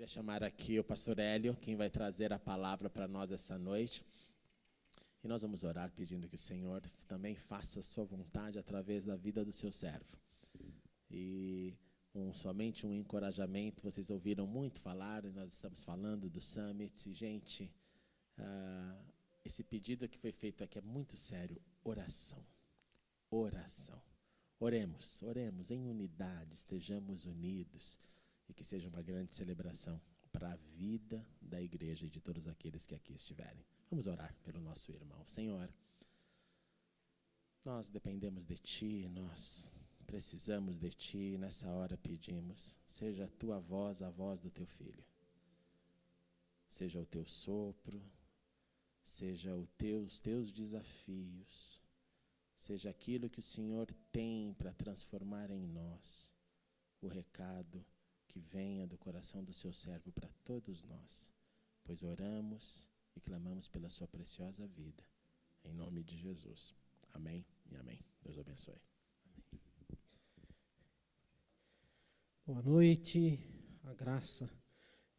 Queria chamar aqui o pastor Hélio, quem vai trazer a palavra para nós essa noite. E nós vamos orar pedindo que o Senhor também faça a sua vontade através da vida do seu servo. E somente um encorajamento, vocês ouviram muito falar, nós estamos falando do Summit. E, gente, esse pedido que foi feito aqui é muito sério, oração. Oração. Oremos em unidade, estejamos unidos e que seja uma grande celebração para a vida da igreja e de todos aqueles que aqui estiverem. Vamos orar pelo nosso irmão. Senhor, nós dependemos de Ti, nós precisamos de Ti, nessa hora pedimos, seja a Tua voz, a voz do Teu Filho. Seja o Teu sopro, seja os Teus desafios, seja aquilo que o Senhor tem para transformar em nós, o recado que venha do coração do seu servo para todos nós, pois oramos e clamamos pela sua preciosa vida, em nome de Jesus. Amém e amém. Deus abençoe. Boa noite, a graça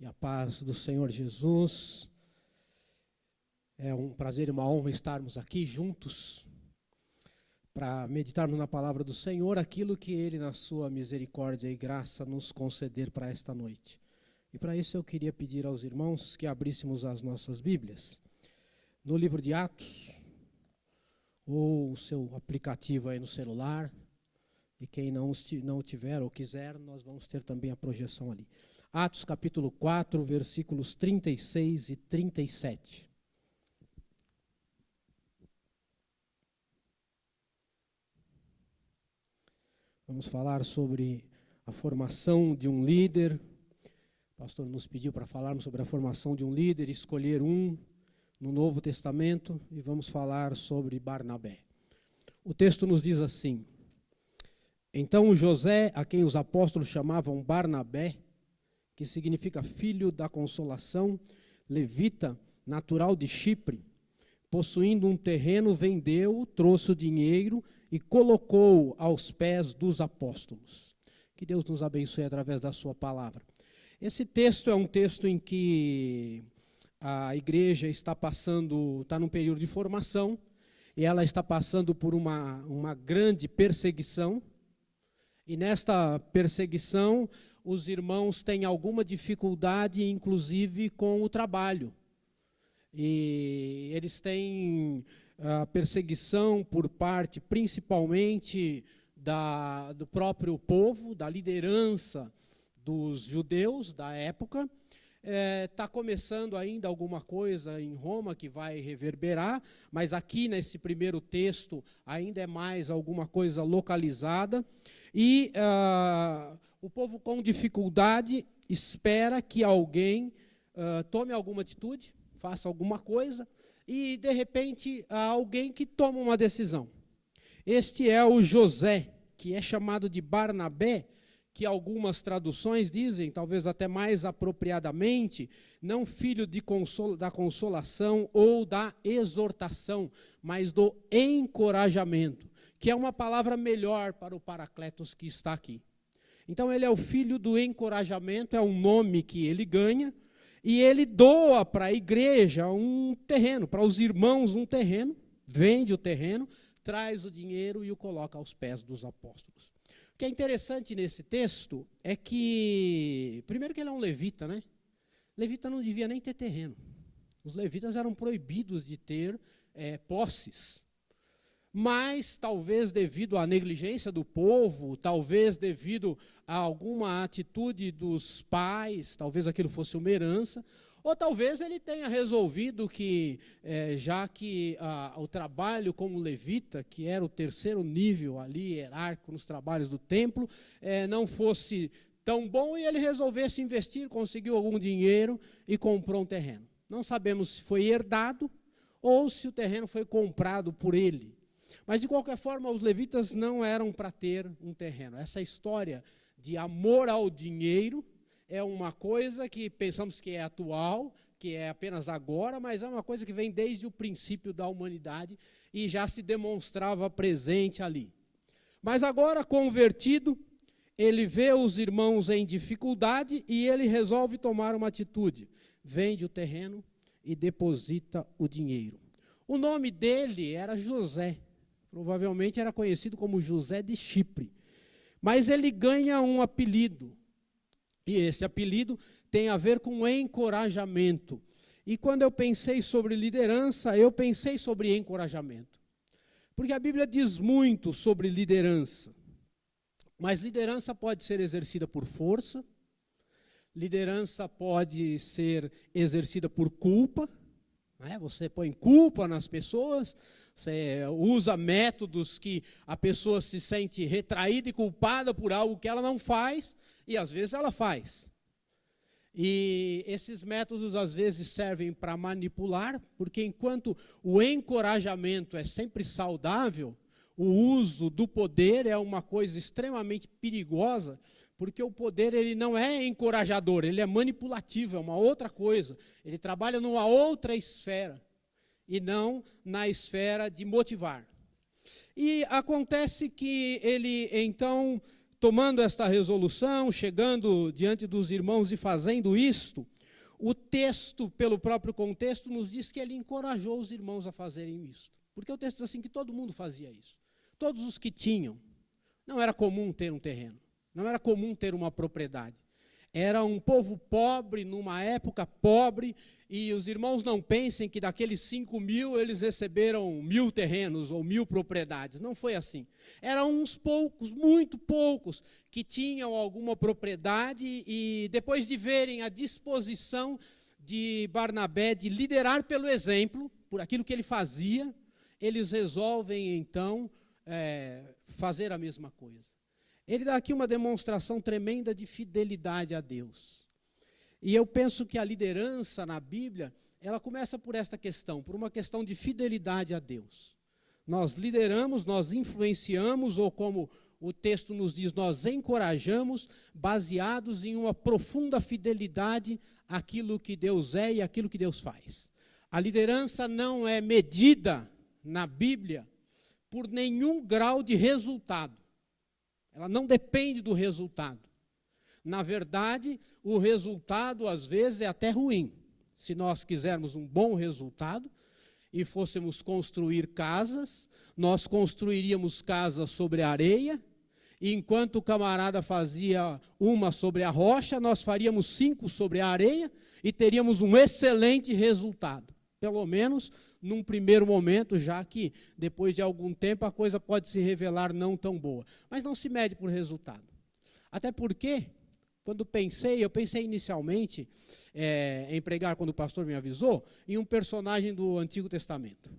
e a paz do Senhor Jesus. É um prazer e uma honra estarmos aqui juntos para meditarmos na palavra do Senhor, aquilo que Ele, na sua misericórdia e graça, nos conceder para esta noite. E para isso eu queria pedir aos irmãos que abríssemos as nossas Bíblias no livro de Atos, ou o seu aplicativo aí no celular, e quem não tiver ou quiser, nós vamos ter também a projeção ali. Atos capítulo 4, versículos 36 e 37. Vamos falar sobre a formação de um líder. O pastor nos pediu para falarmos sobre a formação de um líder, escolher um no Novo Testamento, e vamos falar sobre Barnabé. O texto nos diz assim: então José, a quem os apóstolos chamavam Barnabé, que significa filho da consolação, levita, natural de Chipre, possuindo um terreno, vendeu, trouxe o dinheiro e colocou aos pés dos apóstolos. Que Deus nos abençoe através da sua palavra. Esse texto é um texto em que a igreja está num período de formação, e ela está passando por uma grande perseguição, e nesta perseguição os irmãos têm alguma dificuldade, inclusive com o trabalho. E eles têm a perseguição por parte, principalmente, do próprio povo, da liderança dos judeus da época. Está começando ainda alguma coisa em Roma que vai reverberar, mas aqui nesse primeiro texto ainda é mais alguma coisa localizada. E o povo com dificuldade espera que alguém tome alguma atitude, faça alguma coisa, e de repente há alguém que toma uma decisão. Este é o José, que é chamado de Barnabé, que algumas traduções dizem, talvez até mais apropriadamente, não filho da consolação ou da exortação, mas do encorajamento, que é uma palavra melhor para o Paracletos que está aqui. Então ele é o filho do encorajamento, é um nome que ele ganha, e ele doa para a igreja um terreno, para os irmãos um terreno, vende o terreno, traz o dinheiro e o coloca aos pés dos apóstolos. O que é interessante nesse texto é que, primeiro que ele é um levita, né? Levita não devia nem ter terreno. Os levitas eram proibidos de ter posses. Mas, talvez devido à negligência do povo, talvez devido a alguma atitude dos pais, talvez aquilo fosse uma herança, ou talvez ele tenha resolvido que, já que o trabalho como levita, que era o terceiro nível ali, hierárquico nos trabalhos do templo, não fosse tão bom, e ele resolvesse investir, conseguiu algum dinheiro e comprou um terreno. Não sabemos se foi herdado ou se o terreno foi comprado por ele. Mas, de qualquer forma, os levitas não eram para ter um terreno. Essa história de amor ao dinheiro é uma coisa que pensamos que é atual, que é apenas agora, mas é uma coisa que vem desde o princípio da humanidade e já se demonstrava presente ali. Mas agora, convertido, ele vê os irmãos em dificuldade e ele resolve tomar uma atitude. Vende o terreno e deposita o dinheiro. O nome dele era José. Provavelmente era conhecido como José de Chipre. Mas ele ganha um apelido. E esse apelido tem a ver com encorajamento. E quando eu pensei sobre liderança, eu pensei sobre encorajamento. Porque a Bíblia diz muito sobre liderança. Mas liderança pode ser exercida por força, liderança pode ser exercida por culpa, né? Você põe culpa nas pessoas, você usa métodos que a pessoa se sente retraída e culpada por algo que ela não faz, e às vezes ela faz. E esses métodos às vezes servem para manipular, porque enquanto o encorajamento é sempre saudável, o uso do poder é uma coisa extremamente perigosa, porque o poder ele não é encorajador, ele é manipulativo, é uma outra coisa. Ele trabalha numa outra esfera, e não na esfera de motivar. E acontece que ele, então, tomando esta resolução, chegando diante dos irmãos e fazendo isto, o texto, pelo próprio contexto, nos diz que ele encorajou os irmãos a fazerem isso. Porque o texto diz assim que todo mundo fazia isso. Todos os que tinham. Não era comum ter um terreno. Não era comum ter uma propriedade. Era um povo pobre, numa época pobre, e os irmãos não pensem que daqueles 5.000 eles receberam 1.000 terrenos ou 1.000 propriedades. Não foi assim. Eram uns poucos, muito poucos, que tinham alguma propriedade e depois de verem a disposição de Barnabé de liderar pelo exemplo, por aquilo que ele fazia, eles resolvem então fazer a mesma coisa. Ele dá aqui uma demonstração tremenda de fidelidade a Deus. E eu penso que a liderança na Bíblia, ela começa por esta questão, por uma questão de fidelidade a Deus. Nós lideramos, nós influenciamos, ou como o texto nos diz, nós encorajamos, baseados em uma profunda fidelidade àquilo que Deus é e àquilo que Deus faz. A liderança não é medida na Bíblia por nenhum grau de resultado. Ela não depende do resultado. Na verdade, o resultado, às vezes, é até ruim. Se nós quisermos um bom resultado e fôssemos construir casas, nós construiríamos casas sobre a areia, e enquanto o camarada fazia uma sobre a rocha, nós faríamos 5 sobre a areia e teríamos um excelente resultado. Pelo menos num primeiro momento, já que depois de algum tempo a coisa pode se revelar não tão boa. Mas não se mede por resultado. Até porque, quando eu pensei inicialmente em pregar, quando o pastor me avisou, em um personagem do Antigo Testamento.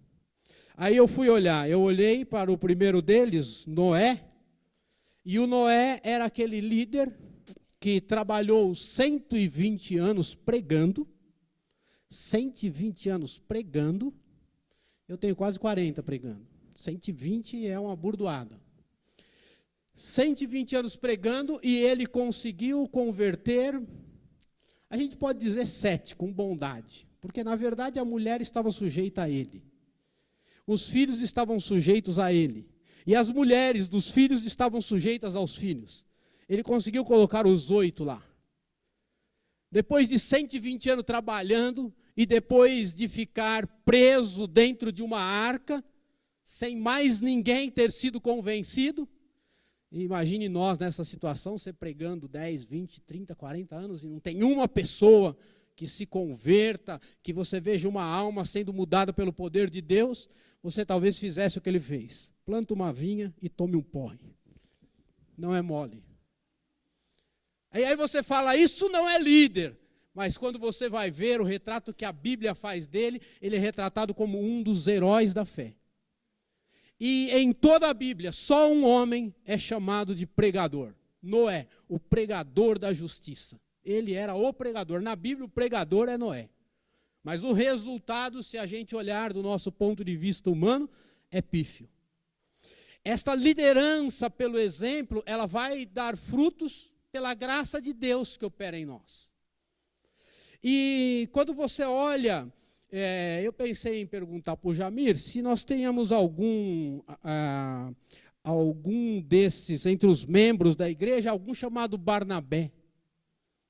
Aí eu fui olhar, eu olhei para o primeiro deles, Noé, e o Noé era aquele líder que trabalhou 120 anos pregando, 120 anos pregando, eu tenho quase 40 pregando, 120 é uma burdoada. 120 anos pregando e ele conseguiu converter, a gente pode dizer 7, com bondade, porque na verdade a mulher estava sujeita a ele, os filhos estavam sujeitos a ele, e as mulheres dos filhos estavam sujeitas aos filhos. Ele conseguiu colocar os 8 lá. Depois de 120 anos trabalhando, e depois de ficar preso dentro de uma arca, sem mais ninguém ter sido convencido, imagine nós nessa situação, você pregando 10, 20, 30, 40 anos, e não tem uma pessoa que se converta, que você veja uma alma sendo mudada pelo poder de Deus, você talvez fizesse o que ele fez. Planta uma vinha e tome um porre. Não é mole. Aí você fala, isso não é líder. Mas quando você vai ver o retrato que a Bíblia faz dele, ele é retratado como um dos heróis da fé. E em toda a Bíblia, só um homem é chamado de pregador. Noé, o pregador da justiça. Ele era o pregador. Na Bíblia, o pregador é Noé. Mas o resultado, se a gente olhar do nosso ponto de vista humano, é pífio. Esta liderança pelo exemplo, ela vai dar frutos pela graça de Deus que opera em nós. E quando você olha, eu pensei em perguntar para o Jamir se nós tenhamos algum desses, entre os membros da igreja, algum chamado Barnabé?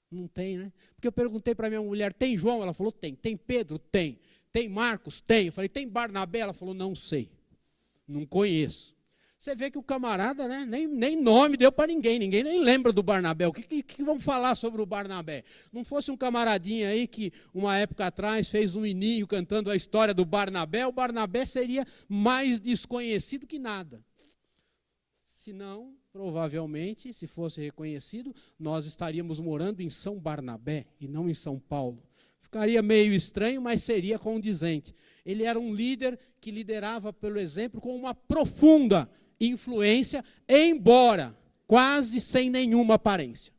Não tem, né? Porque eu perguntei para minha mulher, tem João? Ela falou, tem. Tem Pedro? Tem. Tem Marcos? Tem. Eu falei, tem Barnabé? Ela falou, não sei. Não conheço. Você vê que o camarada, né, nem nome deu para ninguém nem lembra do Barnabé. O que vão falar sobre o Barnabé? Não fosse um camaradinho aí que, uma época atrás, fez um hininho cantando a história do Barnabé, o Barnabé seria mais desconhecido que nada. Senão, provavelmente, se fosse reconhecido, nós estaríamos morando em São Barnabé e não em São Paulo. Ficaria meio estranho, mas seria condizente. Ele era um líder que liderava pelo exemplo com uma profunda influência, embora quase sem nenhuma aparência.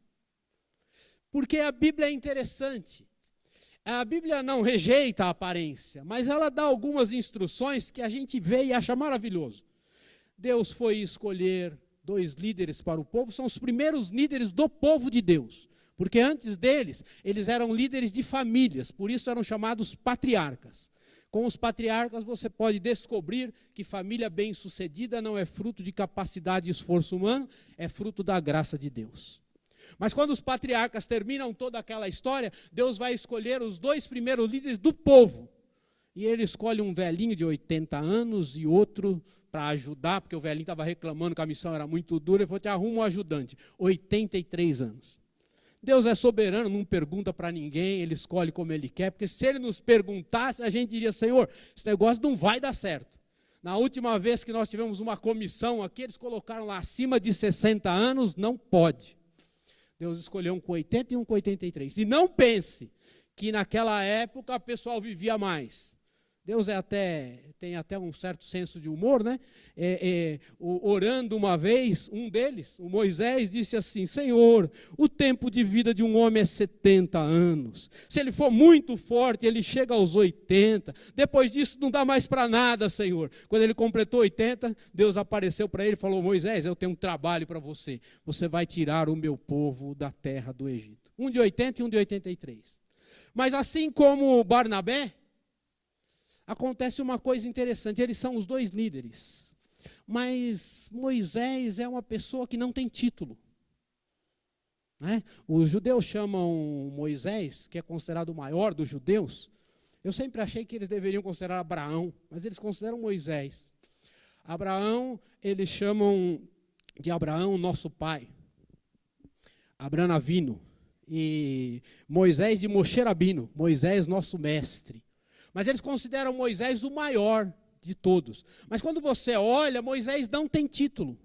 Porque a Bíblia é interessante. A Bíblia não rejeita a aparência, mas ela dá algumas instruções que a gente vê e acha maravilhoso. Deus foi escolher 2 líderes para o povo, são os primeiros líderes do povo de Deus. Porque antes deles, eles eram líderes de famílias, por isso eram chamados patriarcas. Com os patriarcas você pode descobrir que família bem-sucedida não é fruto de capacidade e esforço humano, é fruto da graça de Deus. Mas quando os patriarcas terminam toda aquela história, Deus vai escolher os 2 primeiros líderes do povo. E ele escolhe um velhinho de 80 anos e outro para ajudar, porque o velhinho estava reclamando que a missão era muito dura, ele falou, te arruma um ajudante, 83 anos. Deus é soberano, não pergunta para ninguém, ele escolhe como ele quer, porque se ele nos perguntasse, a gente diria, Senhor, esse negócio não vai dar certo. Na última vez que nós tivemos uma comissão aqui, eles colocaram lá acima de 60 anos, não pode. Deus escolheu um com 80 e um com 83. E não pense que naquela época o pessoal vivia mais. Deus tem até um certo senso de humor, né? Orando uma vez, um deles, o Moisés, disse assim, Senhor, o tempo de vida de um homem é 70 anos. Se ele for muito forte, ele chega aos 80. Depois disso, não dá mais para nada, Senhor. Quando ele completou 80, Deus apareceu para ele e falou, Moisés, eu tenho um trabalho para você. Você vai tirar o meu povo da terra do Egito. Um de 80 e um de 83. Mas assim como Barnabé, acontece uma coisa interessante, eles são os 2 líderes, mas Moisés é uma pessoa que não tem título. Né? Os judeus chamam Moisés, que é considerado o maior dos judeus, eu sempre achei que eles deveriam considerar Abraão, mas eles consideram Moisés. Abraão, eles chamam de Abraão, nosso pai, Abraão Avino, e Moisés de Moshe Rabino, Moisés, nosso mestre. Mas eles consideram Moisés o maior de todos. Mas quando você olha, Moisés não tem título.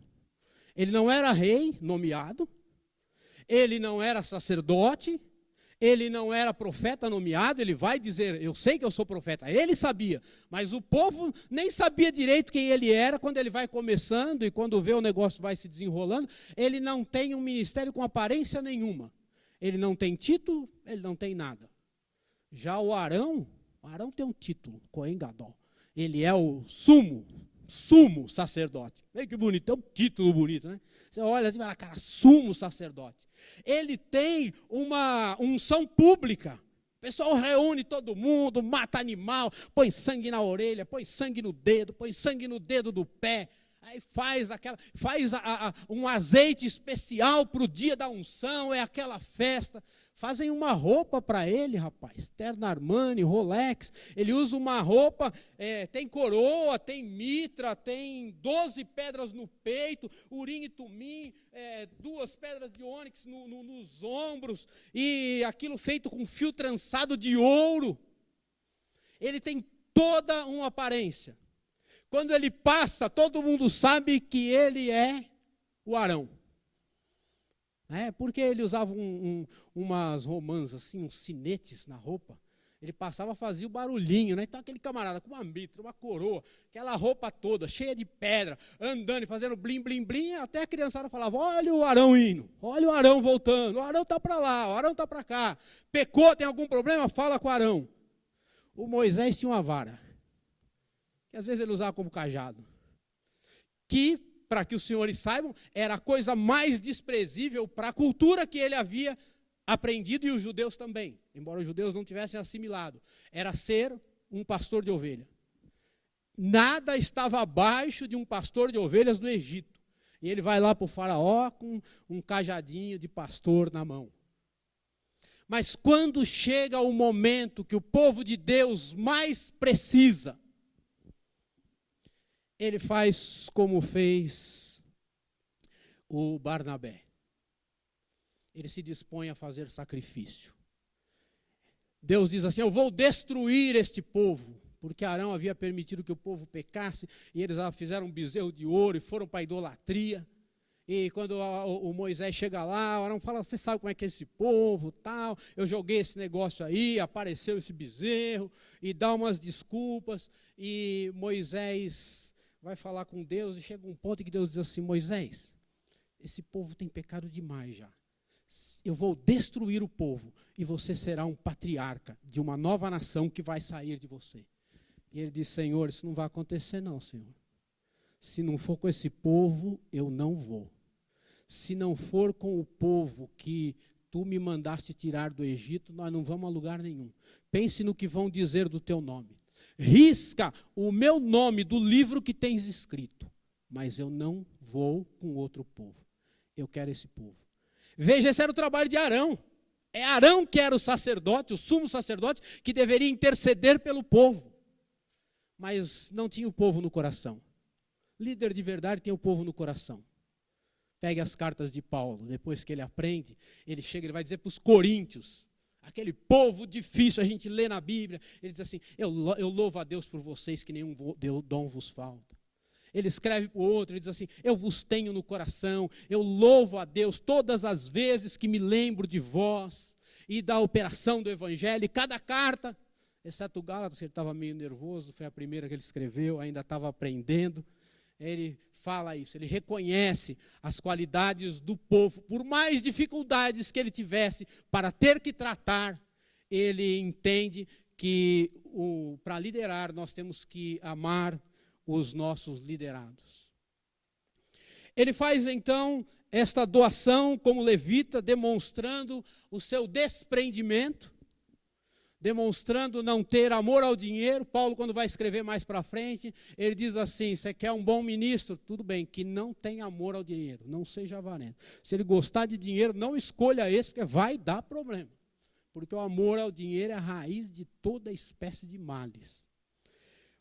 Ele não era rei nomeado, ele não era sacerdote, ele não era profeta nomeado, ele vai dizer, eu sei que eu sou profeta, ele sabia, mas o povo nem sabia direito quem ele era quando ele vai começando e quando vê o negócio vai se desenrolando, ele não tem um ministério com aparência nenhuma. Ele não tem título, ele não tem nada. Já o Arão tem um título, Cohen Gadol. Ele é o sumo sacerdote. Meio que bonito, é um título bonito, né? Você olha assim e fala, cara, sumo sacerdote. Ele tem uma unção pública. O pessoal reúne todo mundo, mata animal, põe sangue na orelha, põe sangue no dedo, põe sangue no dedo do pé. Aí faz um azeite especial para o dia da unção, é aquela festa. Fazem uma roupa para ele, rapaz, terno Armani, Rolex. Ele usa uma roupa, tem coroa, tem mitra, tem 12 pedras no peito, urim e tumim, 2 pedras de ônix nos ombros, e aquilo feito com fio trançado de ouro. Ele tem toda uma aparência. Quando ele passa, todo mundo sabe que ele é o Arão. Porque ele usava umas romãs, assim, uns sinetes na roupa. Ele passava, fazia o barulhinho, né? Então aquele camarada com uma mitra, uma coroa, aquela roupa toda, cheia de pedra, andando e fazendo blim, blim, blim, até a criançada falava, olha o Arão indo, olha o Arão voltando, o Arão está para lá, o Arão está para cá. Pecou, tem algum problema? Fala com o Arão. O Moisés tinha uma vara, que às vezes ele usava como cajado, que, para que os senhores saibam, era a coisa mais desprezível para a cultura que ele havia aprendido, e os judeus também, embora os judeus não tivessem assimilado, era ser um pastor de ovelha. Nada estava abaixo de um pastor de ovelhas no Egito. E ele vai lá para o faraó com um cajadinho de pastor na mão. Mas quando chega o momento que o povo de Deus mais precisa, ele faz como fez o Barnabé. Ele se dispõe a fazer sacrifício. Deus diz assim: eu vou destruir este povo, porque Arão havia permitido que o povo pecasse, e eles fizeram um bezerro de ouro e foram para a idolatria. E quando o Moisés chega lá, o Arão fala: você sabe como é que é esse povo, tal, eu joguei esse negócio aí, apareceu esse bezerro, e dá umas desculpas, e Moisés vai falar com Deus, e chega um ponto em que Deus diz assim: Moisés, esse povo tem pecado demais já. Eu vou destruir o povo, e você será um patriarca de uma nova nação que vai sair de você. E ele diz: Senhor, isso não vai acontecer não, Senhor. Se não for com esse povo, eu não vou. Se não for com o povo que tu me mandaste tirar do Egito, nós não vamos a lugar nenhum. Pense no que vão dizer do teu nome. Risca o meu nome do livro que tens escrito, mas eu não vou com outro povo. Eu quero esse povo. Veja, esse era o trabalho de Arão. É Arão que era o sacerdote, o sumo sacerdote, que deveria interceder pelo povo. Mas não tinha o povo no coração. Líder de verdade tem o povo no coração. Pegue as cartas de Paulo, depois que ele aprende, ele chega, ele vai dizer para os coríntios, aquele povo difícil, a gente lê na Bíblia, ele diz assim: eu louvo a Deus por vocês, que nenhum dom vos falta. Ele escreve para o outro, ele diz assim: eu vos tenho no coração, eu louvo a Deus todas as vezes que me lembro de vós e da operação do Evangelho. E cada carta, exceto o Gálatas, que ele estava meio nervoso, foi a primeira que ele escreveu, ainda estava aprendendo. Ele fala isso, ele reconhece as qualidades do povo, por mais dificuldades que ele tivesse para ter que tratar, ele entende que para liderar nós temos que amar os nossos liderados. Ele faz então esta doação como levita, demonstrando o seu desprendimento, demonstrando não ter amor ao dinheiro. Paulo, quando vai escrever mais para frente, ele diz assim: você quer um bom ministro? Tudo bem, que não tem amor ao dinheiro, não seja avarento. Se ele gostar de dinheiro, não escolha esse, porque vai dar problema. Porque o amor ao dinheiro é a raiz de toda espécie de males.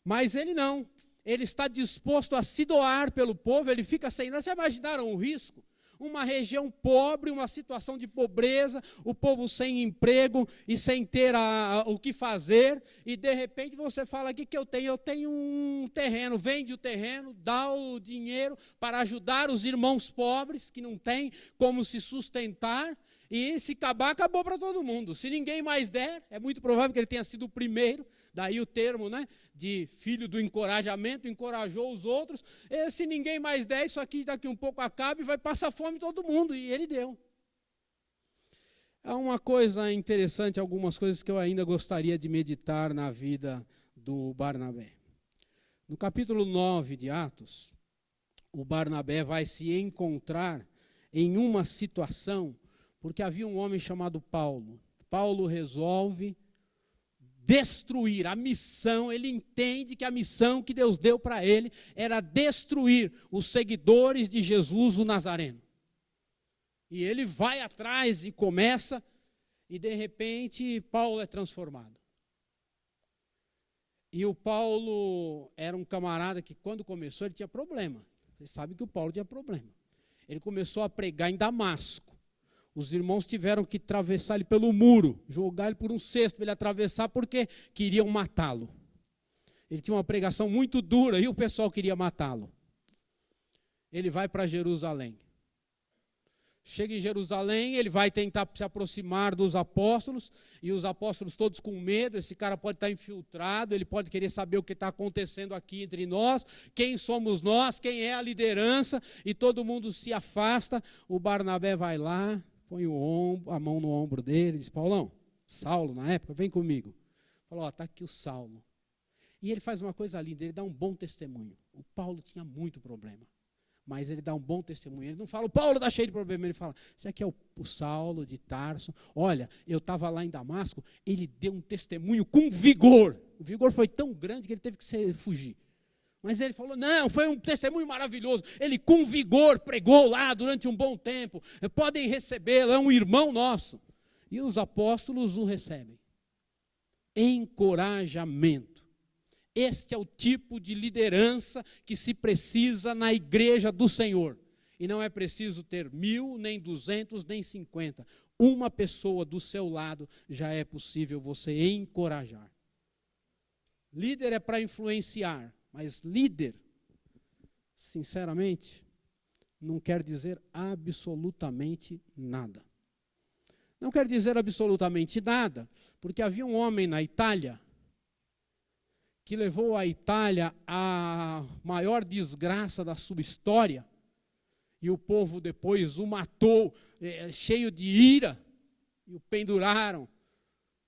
Mas ele não. Ele está disposto a se doar pelo povo, ele fica sem nada. Vocês já imaginaram o risco? Uma região pobre, uma situação de pobreza, o povo sem emprego e sem ter o que fazer, e de repente você fala: o que eu tenho? Eu tenho um terreno, vende o terreno, dá o dinheiro para ajudar os irmãos pobres que não têm como se sustentar, e se acabar, acabou para todo mundo. Se ninguém mais der, é muito provável que ele tenha sido o primeiro. Daí o termo, né, de filho do encorajamento, encorajou os outros. E se ninguém mais der, isso aqui daqui um pouco acaba e vai passar fome todo mundo. E ele deu. É uma coisa interessante, algumas coisas que eu ainda gostaria de meditar na vida do Barnabé. No capítulo 9 de Atos, o Barnabé vai se encontrar em uma situação, porque havia um homem chamado Paulo. Paulo resolve destruir a missão. Ele entende que a missão que Deus deu para ele era destruir os seguidores de Jesus o Nazareno. E ele vai atrás e começa, e de repente Paulo é transformado. E o Paulo era um camarada que quando começou ele tinha problema. Vocês sabem que o Paulo tinha problema. Ele começou a pregar em Damasco. Os irmãos tiveram que atravessar ele pelo muro, jogar ele por um cesto para ele atravessar, porque queriam matá-lo. Ele tinha uma pregação muito dura e o pessoal queria matá-lo. Ele vai para Jerusalém. Chega em Jerusalém, ele vai tentar se aproximar dos apóstolos, e os apóstolos todos com medo. Esse cara pode estar infiltrado, ele pode querer saber o que está acontecendo aqui entre nós, quem somos nós, quem é a liderança, e todo mundo se afasta. O Barnabé vai lá, põe a mão no ombro dele, diz: Paulão, Saulo na época, vem comigo. Falou: está aqui o Saulo. E ele faz uma coisa linda, ele dá um bom testemunho. O Paulo tinha muito problema, mas ele dá um bom testemunho. Ele não fala: o Paulo está cheio de problema. Ele fala: esse aqui é o Saulo de Tarso. Olha, eu estava lá em Damasco, ele deu um testemunho com vigor. O vigor foi tão grande que ele teve que fugir. Mas ele falou, não, foi um testemunho maravilhoso. Ele com vigor pregou lá durante um bom tempo. Podem recebê-lo, é um irmão nosso. E os apóstolos o recebem. Encorajamento. Este é o tipo de liderança que se precisa na igreja do Senhor. E não é preciso ter 1000, nem 200, nem 50. Uma pessoa do seu lado já é possível você encorajar. Líder é para influenciar, mas líder, sinceramente, não quer dizer absolutamente nada. Não quer dizer absolutamente nada, porque havia um homem na Itália que levou a Itália à maior desgraça da sua história, e o povo depois o matou, cheio de ira, e o penduraram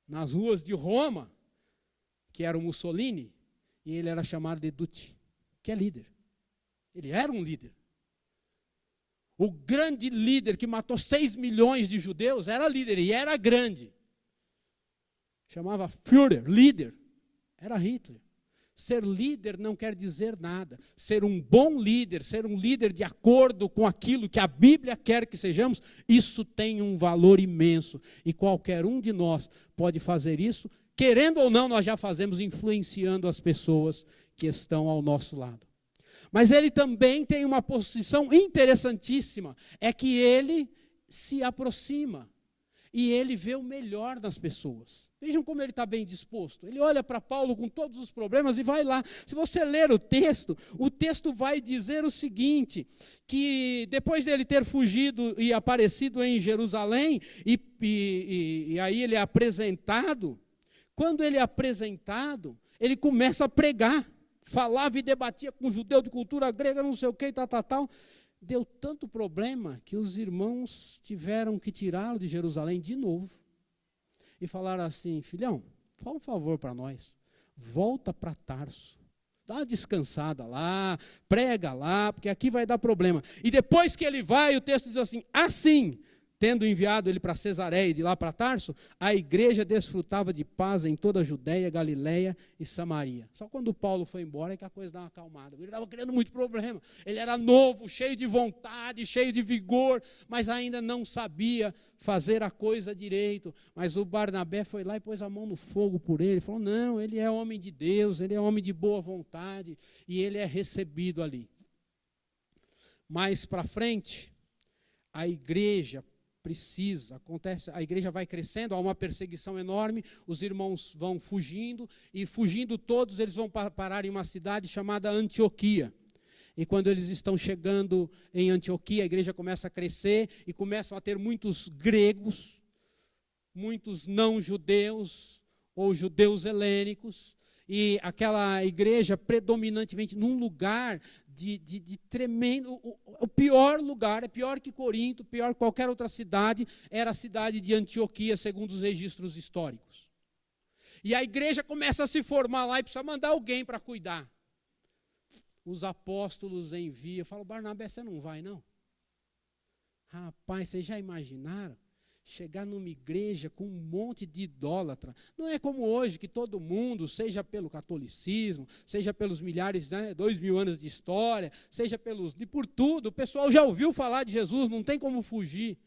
nas ruas de Roma, que era o Mussolini, e ele era chamado de Duce, que é líder. Ele era um líder. O grande líder que matou 6 milhões de judeus era líder, e era grande. Chamava Führer, líder. Era Hitler. Ser líder não quer dizer nada. Ser um bom líder, ser um líder de acordo com aquilo que a Bíblia quer que sejamos, isso tem um valor imenso. E qualquer um de nós pode fazer isso, querendo ou não, nós já fazemos, influenciando as pessoas que estão ao nosso lado. Mas ele também tem uma posição interessantíssima, é que ele se aproxima e ele vê o melhor das pessoas. Vejam como ele está bem disposto. Ele olha para Paulo com todos os problemas e vai lá. Se você ler o texto vai dizer o seguinte, que depois dele ter fugido e aparecido em Jerusalém, e aí ele é apresentado, quando ele é apresentado, ele começa a pregar. Falava e debatia com judeu de cultura grega, não sei o que, tal. Deu tanto problema que os irmãos tiveram que tirá-lo de Jerusalém de novo. E falaram assim, filhão, fala um favor para nós, volta para Tarso, dá uma descansada lá, prega lá, porque aqui vai dar problema. E depois que ele vai, o texto diz assim, tendo enviado ele para Cesareia e de lá para Tarso, a igreja desfrutava de paz em toda a Judéia, Galiléia e Samaria. Só quando Paulo foi embora é que a coisa dá uma acalmada. Ele estava criando muito problema. Ele era novo, cheio de vontade, cheio de vigor, mas ainda não sabia fazer a coisa direito. Mas o Barnabé foi lá e pôs a mão no fogo por ele. Falou, não, ele é homem de Deus, ele é homem de boa vontade, e ele é recebido ali. Mais para frente, a igreja a igreja vai crescendo, há uma perseguição enorme, os irmãos vão fugindo, e fugindo todos, eles vão parar em uma cidade chamada Antioquia. E quando eles estão chegando em Antioquia, a igreja começa a crescer, e começam a ter muitos gregos, muitos não-judeus, ou judeus helênicos, e aquela igreja predominantemente num lugar de tremendo, o pior lugar, é pior que Corinto, pior que qualquer outra cidade, era a cidade de Antioquia, segundo os registros históricos. E a igreja começa a se formar lá e precisa mandar alguém para cuidar. Os apóstolos enviam, falam, Barnabé, você não vai não? Rapaz, vocês já imaginaram? Chegar numa igreja com um monte de idólatra. Não é como hoje, que todo mundo, seja pelo catolicismo, seja pelos milhares, 2000 anos de história, seja por tudo, o pessoal já ouviu falar de Jesus, não tem como fugir.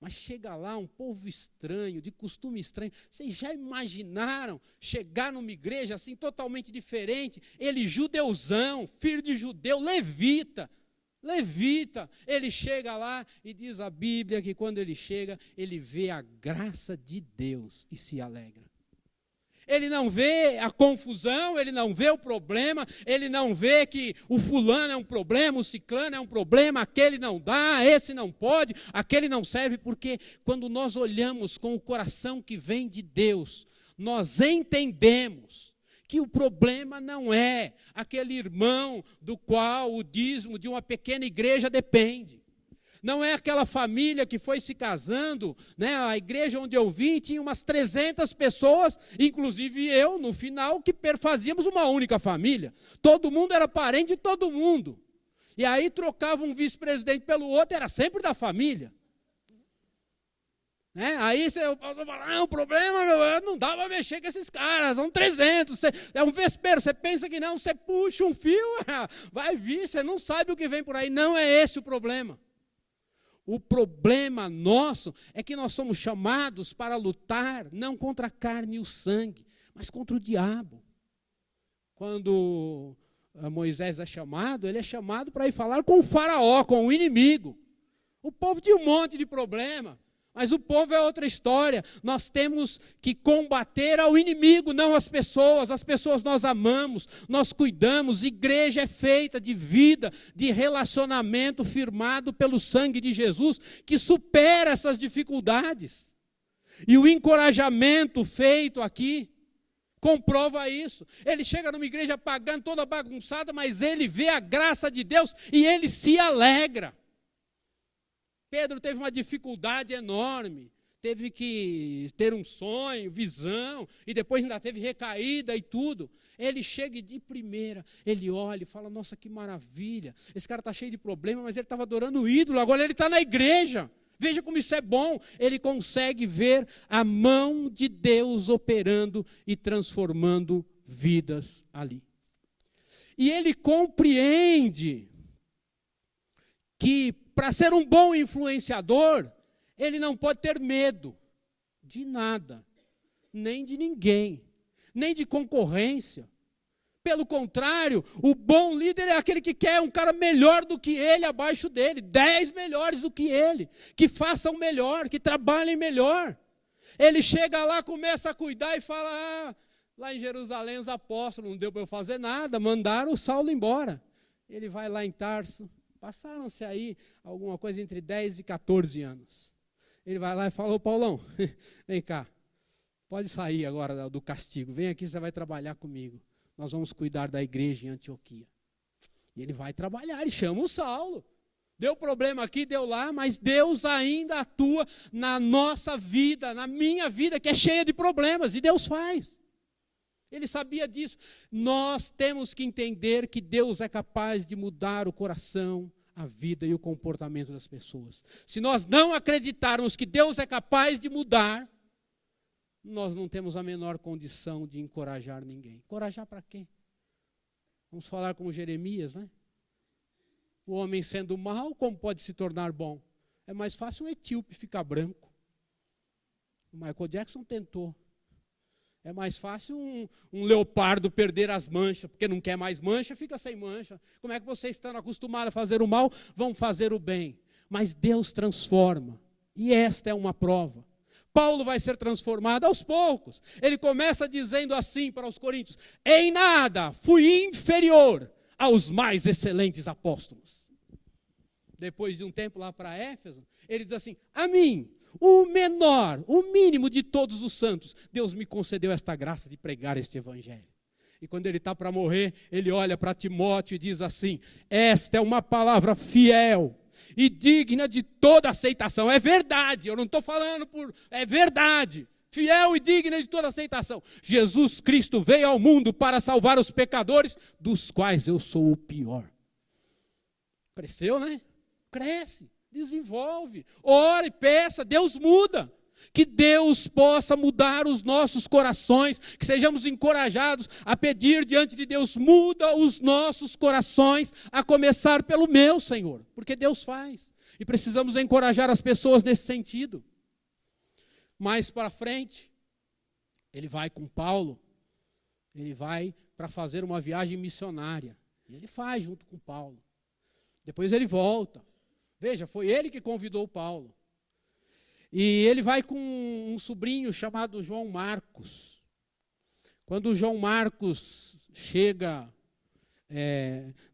Mas chega lá um povo estranho, de costume estranho. Vocês já imaginaram chegar numa igreja assim totalmente diferente? Ele judeuzão, filho de judeu, levita, ele chega lá e diz a Bíblia que quando ele chega, ele vê a graça de Deus e se alegra. Ele não vê a confusão, ele não vê o problema, ele não vê que o fulano é um problema, o ciclano é um problema, aquele não dá, esse não pode, aquele não serve, porque quando nós olhamos com o coração que vem de Deus, nós entendemos que o problema não é aquele irmão do qual o dízimo de uma pequena igreja depende. Não é aquela família que foi se casando, né? A igreja onde eu vim tinha umas 300 pessoas, inclusive eu, no final, que fazíamos uma única família. Todo mundo era parente de todo mundo. E aí trocava um vice-presidente pelo outro, era sempre da família. Aí o pastor fala, o problema não dá para mexer com esses caras, são 300, é um vespeiro, você pensa que não, você puxa um fio, vai vir, você não sabe o que vem por aí. Não é esse o problema. O problema nosso é que nós somos chamados para lutar, não contra a carne e o sangue, mas contra o diabo. Quando Moisés é chamado, ele é chamado para ir falar com o faraó, com o inimigo. O povo tinha um monte de problema. Mas o povo é outra história. Nós temos que combater ao inimigo, não as pessoas. As pessoas nós amamos, nós cuidamos. Igreja é feita de vida, de relacionamento firmado pelo sangue de Jesus, que supera essas dificuldades. E o encorajamento feito aqui comprova isso. Ele chega numa igreja pagã, toda bagunçada, mas ele vê a graça de Deus e ele se alegra. Pedro teve uma dificuldade enorme, teve que ter um sonho, visão, e depois ainda teve recaída e tudo. Ele chega e de primeira, ele olha e fala, nossa, que maravilha, esse cara está cheio de problema, mas ele estava adorando o ídolo, agora ele está na igreja. Veja como isso é bom, ele consegue ver a mão de Deus operando e transformando vidas ali. E ele compreende que para ser um bom influenciador, ele não pode ter medo de nada, nem de ninguém, nem de concorrência. Pelo contrário, o bom líder é aquele que quer um cara melhor do que ele abaixo dele, 10 melhores do que ele, que façam melhor, que trabalhem melhor. Ele chega lá, começa a cuidar e fala, lá em Jerusalém os apóstolos, não deu para eu fazer nada, mandaram o Saulo embora. Ele vai lá em Tarso. Passaram-se aí alguma coisa entre 10 e 14 anos. Ele vai lá e fala, ô Paulão, vem cá, pode sair agora do castigo, vem aqui, você vai trabalhar comigo. Nós vamos cuidar da igreja em Antioquia. E ele vai trabalhar, ele chama o Saulo. Deu problema aqui, deu lá, mas Deus ainda atua na nossa vida, na minha vida, que é cheia de problemas, e Deus faz. Ele sabia disso. Nós temos que entender que Deus é capaz de mudar o coração, a vida e o comportamento das pessoas. Se nós não acreditarmos que Deus é capaz de mudar, nós não temos a menor condição de encorajar ninguém. Encorajar para quê? Vamos falar como Jeremias, né? O homem sendo mau, como pode se tornar bom? É mais fácil um etíope ficar branco. O Michael Jackson tentou. É mais fácil um leopardo perder as manchas, porque não quer mais mancha, fica sem mancha. Como é que vocês estão acostumados a fazer o mal, vão fazer o bem? Mas Deus transforma, e esta é uma prova. Paulo vai ser transformado aos poucos. Ele começa dizendo assim para os coríntios, em nada fui inferior aos mais excelentes apóstolos. Depois de um tempo lá para Éfeso, ele diz assim, a mim, o menor, o mínimo de todos os santos, Deus me concedeu esta graça de pregar este evangelho. E quando ele está para morrer, ele olha para Timóteo e diz assim, esta é uma palavra fiel e digna de toda aceitação. É verdade, eu não estou falando é verdade. Fiel e digna de toda aceitação. Jesus Cristo veio ao mundo para salvar os pecadores, dos quais eu sou o pior. Cresceu, né? Cresce. Desenvolve, ore, peça, Deus muda. Que Deus possa mudar os nossos corações, que sejamos encorajados a pedir diante de Deus, muda os nossos corações, a começar pelo meu, Senhor, porque Deus faz. E precisamos encorajar as pessoas nesse sentido. Mais para frente, ele vai com Paulo, ele vai para fazer uma viagem missionária. E ele faz junto com Paulo. Depois ele volta. Veja, foi ele que convidou Paulo. E ele vai com um sobrinho chamado João Marcos. Quando o João Marcos chega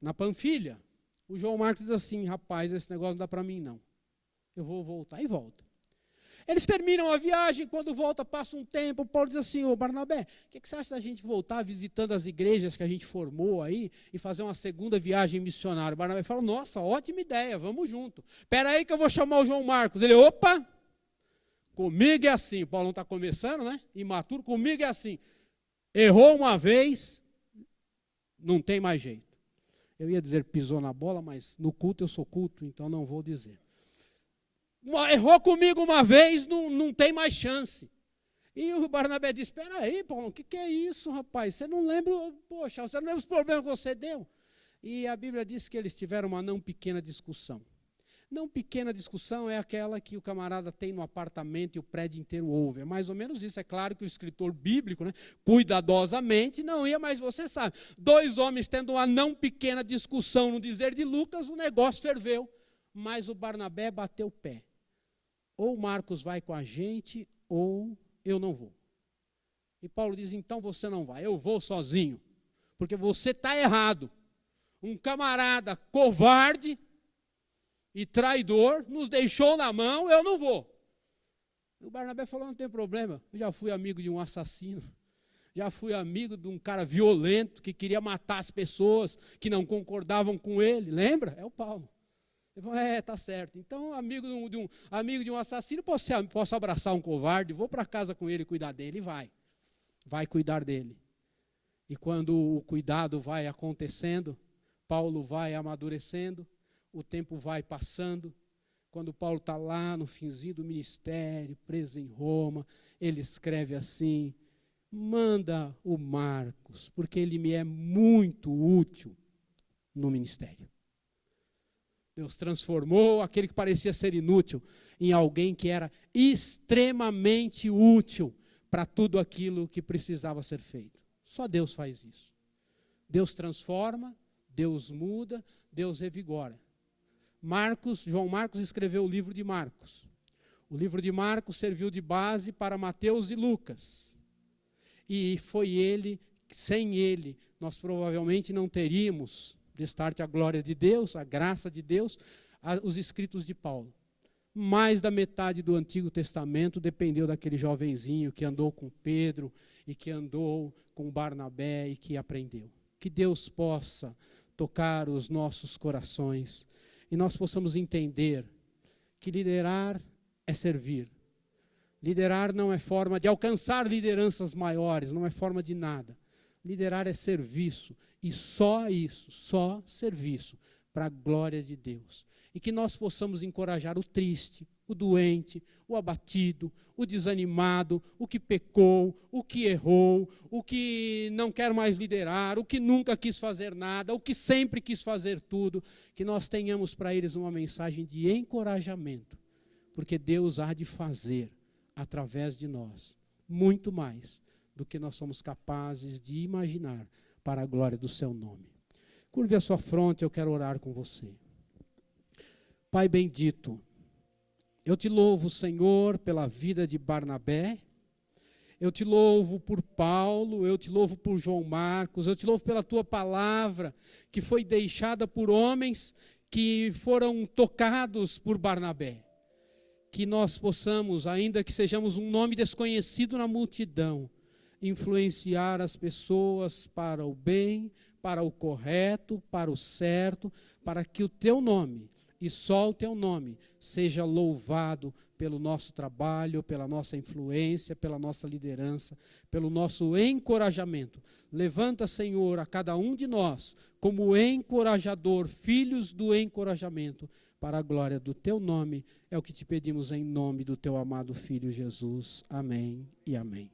na Panfilha, o João Marcos diz assim, rapaz, esse negócio não dá para mim não. Eu vou voltar, e volta. Eles terminam a viagem, quando volta, passa um tempo, Paulo diz assim, ô Barnabé, o que você acha da gente voltar visitando as igrejas que a gente formou aí e fazer uma segunda viagem missionária? O Barnabé fala, nossa, ótima ideia, vamos junto. Espera aí que eu vou chamar o João Marcos. Ele, opa, comigo é assim. O Paulo não está começando, né? Imaturo, comigo é assim. Errou uma vez, não tem mais jeito. Eu ia dizer pisou na bola, mas no culto eu sou culto, então não vou dizer. errou comigo uma vez, não tem mais chance. E o Barnabé disse, espera aí, Paulo, o que é isso, rapaz? Você não lembra, poxa, você não lembra os problemas que você deu? E a Bíblia diz que eles tiveram uma não pequena discussão. Não pequena discussão é aquela que o camarada tem no apartamento e o prédio inteiro ouve. É mais ou menos isso. É claro que o escritor bíblico, né, cuidadosamente, não ia, mas você sabe. 2 homens tendo uma não pequena discussão, no dizer de Lucas, o negócio ferveu. Mas o Barnabé bateu o pé. Ou Marcos vai com a gente, ou eu não vou. E Paulo diz, então você não vai, eu vou sozinho. Porque você está errado. Um camarada covarde e traidor nos deixou na mão, eu não vou. O Barnabé falou, não tem problema, eu já fui amigo de um assassino, já fui amigo de um cara violento que queria matar as pessoas que não concordavam com ele, lembra? É o Paulo. Ele falou, tá certo. Então, amigo de um assassino, posso abraçar um covarde, vou para casa com ele cuidar dele, e vai cuidar dele. E quando o cuidado vai acontecendo, Paulo vai amadurecendo, o tempo vai passando. Quando Paulo está lá no finzinho do ministério, preso em Roma, ele escreve assim, manda o Marcos, porque ele me é muito útil no ministério. Deus transformou aquele que parecia ser inútil em alguém que era extremamente útil para tudo aquilo que precisava ser feito. Só Deus faz isso. Deus transforma, Deus muda, Deus revigora. João Marcos escreveu o livro de Marcos. O livro de Marcos serviu de base para Mateus e Lucas. E foi ele, sem ele, nós provavelmente não teríamos, destarte a glória de Deus, a graça de Deus, os escritos de Paulo. Mais da metade do Antigo Testamento dependeu daquele jovenzinho que andou com Pedro e que andou com Barnabé e que aprendeu. Que Deus possa tocar os nossos corações e nós possamos entender que liderar é servir. Liderar não é forma de alcançar lideranças maiores, não é forma de nada. Liderar é serviço, e só isso, só serviço, para a glória de Deus. E que nós possamos encorajar o triste, o doente, o abatido, o desanimado, o que pecou, o que errou, o que não quer mais liderar, o que nunca quis fazer nada, o que sempre quis fazer tudo, que nós tenhamos para eles uma mensagem de encorajamento, porque Deus há de fazer, através de nós, muito mais do que nós somos capazes de imaginar para a glória do seu nome. Curve a sua fronte, eu quero orar com você. Pai bendito, eu te louvo, Senhor, pela vida de Barnabé, eu te louvo por Paulo, eu te louvo por João Marcos, eu te louvo pela tua palavra, que foi deixada por homens que foram tocados por Barnabé. Que nós possamos, ainda que sejamos um nome desconhecido na multidão, influenciar as pessoas para o bem, para o correto, para o certo, para que o teu nome, e só o teu nome, seja louvado pelo nosso trabalho, pela nossa influência, pela nossa liderança, pelo nosso encorajamento. Levanta, Senhor, a cada um de nós como encorajador, filhos do encorajamento, para a glória do teu nome. É o que te pedimos em nome do teu amado Filho Jesus. Amém e amém.